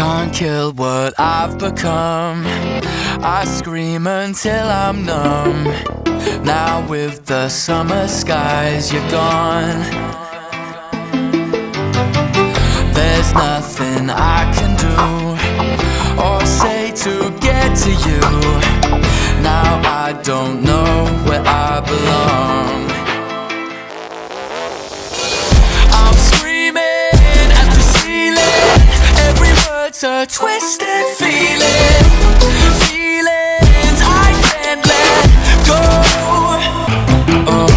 Can't kill what I've become. I scream until I'm numb. Now with the summer skies, you're gone. There's nothing I can do or say to get to you. Now I don't know where I belong. I'm screaming at the ceiling. Every word's a twisted feeling. Feelings I can't let go. Oh,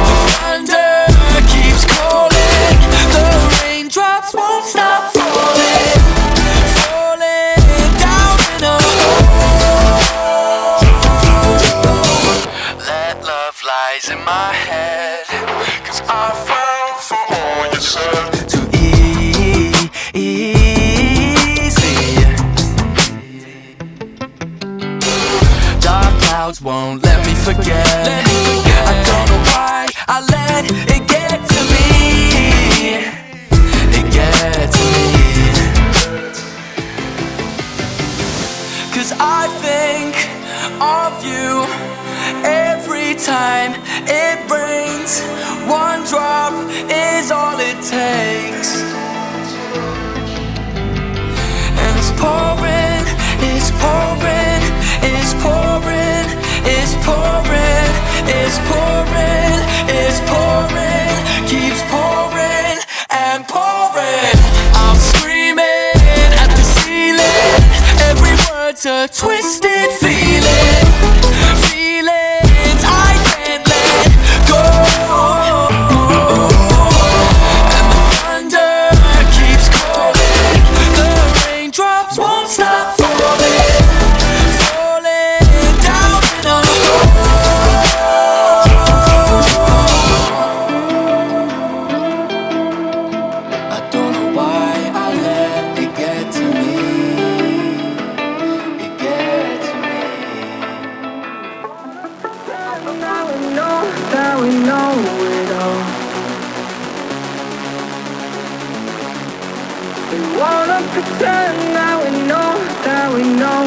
the thunder keeps calling. The raindrops won't stop falling. Falling down in a hole. That love lies in my head, 'cause I fell for all you said. Too easy. Dark clouds won't let me forget. I don't know why I let it get to me. It gets me. 'Cause I think of you every time it rains. One drop is all it takes. And it's pouring, it's pouring, it's pouring, it's pouring, it's pouring, it's pouring, keeps pouring and pouring. I'm screaming at the ceiling. Every word's a twisted feeling. Feelings I can't let go. And the thunder keeps calling. The raindrops won't stop falling. Falling down in a hole. I don't know why I let it get to me. It gets me. Now we know it all. We wanna pretend now we know